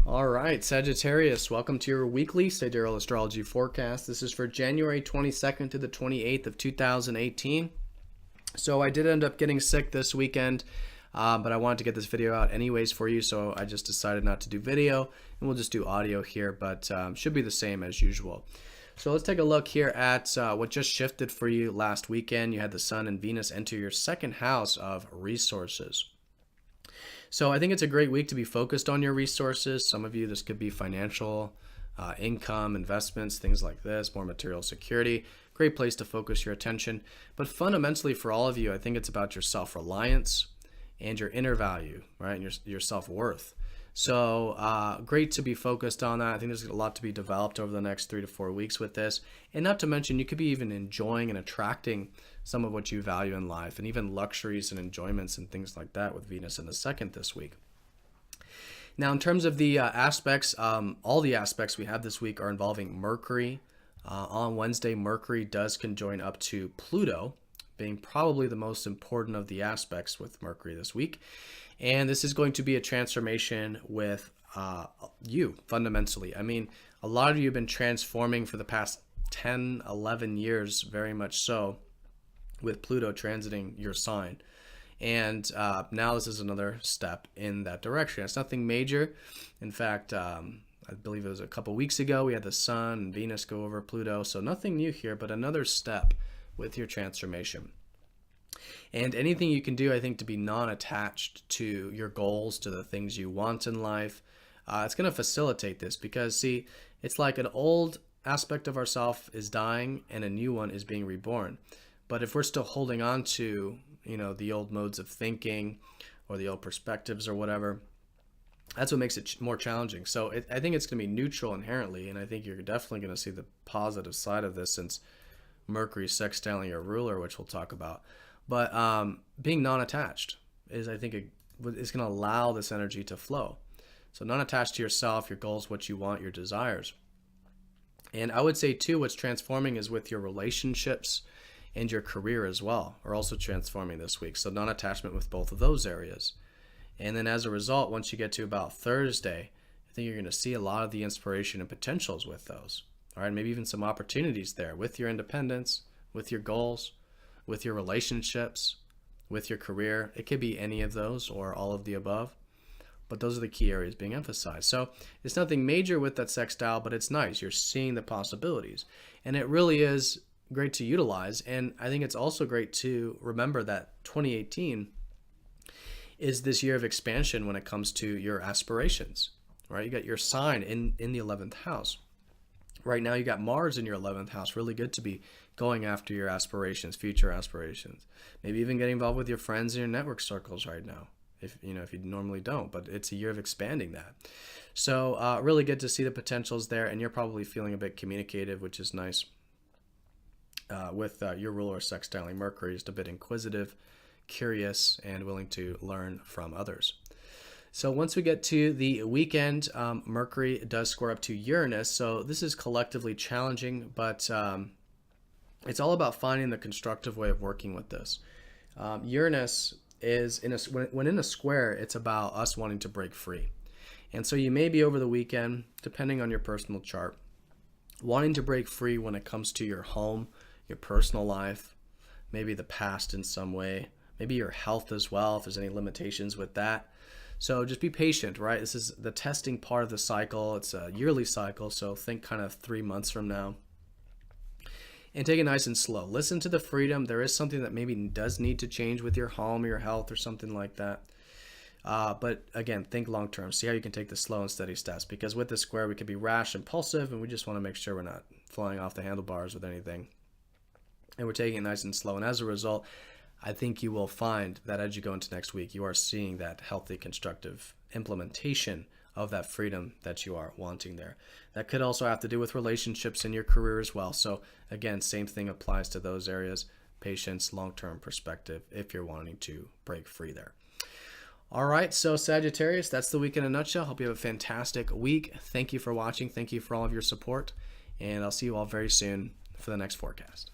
All right, Sagittarius, welcome to your weekly Sidereal Astrology forecast. This is for January 22nd to the 28th of 2018. So I did end up getting sick this weekend, but I wanted to get this video out anyways for you, so I just decided not to do video, and we'll just do audio here, but should be the same as usual. So let's take a look here at what just shifted for you last weekend. You had the Sun and Venus enter your second house of resources. So I think it's a great week to be focused on your resources. Some of you, this could be financial, income, investments, things like this, more material security. Great place to focus your attention. But fundamentally for all of you, I think it's about your self-reliance and your inner value, right? And your self-worth. So great to be focused on that. I think there's a lot to be developed over the next 3 to 4 weeks with this. And not to mention, you could be even enjoying and attracting some of what you value in life, and even luxuries and enjoyments and things like that with Venus in the second this week. Now, in terms of the aspects, all the aspects we have this week are involving Mercury. On Wednesday, Mercury does conjoin up to Pluto, being probably the most important of the aspects with Mercury this week. And this is going to be a transformation with you, fundamentally. I mean, a lot of you have been transforming for the past 10, 11 years, very much so, with Pluto transiting your sign. And now this is another step in that direction. It's nothing major. In fact, I believe it was a couple weeks ago, we had the Sun and Venus go over Pluto. So nothing new here, but another step with your transformation. And anything you can do, I think, to be non-attached to your goals, to the things you want in life, it's going to facilitate this, because, see, it's like an old aspect of ourself is dying and a new one is being reborn. But if we're still holding on to, the old modes of thinking or the old perspectives or whatever, that's what makes it more challenging. So I think it's going to be neutral inherently, and I think you're definitely going to see the positive side of this, since Mercury sextiling your ruler, which we'll talk about. But being non-attached is, I think, is going to allow this energy to flow. So non-attached to yourself, your goals, what you want, your desires. And I would say, too, what's transforming is with your relationships and your career as well are also transforming this week. So non-attachment with both of those areas. And then as a result, once you get to about Thursday, I think you're going to see a lot of the inspiration and potentials with those. All right, maybe even some opportunities there with your independence, with your goals, with your relationships, with your career. It could be any of those or all of the above, but those are the key areas being emphasized. So it's nothing major with that sextile, but it's nice. You're seeing the possibilities, and it really is great to utilize. And I think it's also great to remember that 2018 is this year of expansion when it comes to your aspirations, right? You got your sign in the 11th house. Right now you got Mars in your 11th house. Really good to be going after your aspirations, future aspirations. Maybe even getting involved with your friends and your network circles right now, if you normally don't, but it's a year of expanding that. So really good to see the potentials there, and you're probably feeling a bit communicative, which is nice. With your ruler sextiling Mercury, just a bit inquisitive, curious, and willing to learn from others. So once we get to the weekend, Mercury does square up to Uranus. So this is collectively challenging, but it's all about finding the constructive way of working with this. Uranus is when in a square, it's about us wanting to break free. And so you may be over the weekend, depending on your personal chart, wanting to break free when it comes to your home, your personal life, maybe the past in some way, maybe your health as well, if there's any limitations with that. So just be patient, right? This is the testing part of the cycle. It's a yearly cycle, so think kind of 3 months from now. And take it nice and slow. Listen to the freedom. There is something that maybe does need to change with your home or your health or something like that. But again, think long term. See how you can take the slow and steady steps, because with the square, we could be rash, impulsive, and we just want to make sure we're not flying off the handlebars with anything. And we're taking it nice and slow. And as a result, I think you will find that as you go into next week, you are seeing that healthy, constructive implementation of that freedom that you are wanting there. That could also have to do with relationships in your career as well. So again, same thing applies to those areas. Patience, long-term perspective, if you're wanting to break free there. All right, so Sagittarius, that's the week in a nutshell. Hope you have a fantastic week. Thank you for watching. Thank you for all of your support. And I'll see you all very soon for the next forecast.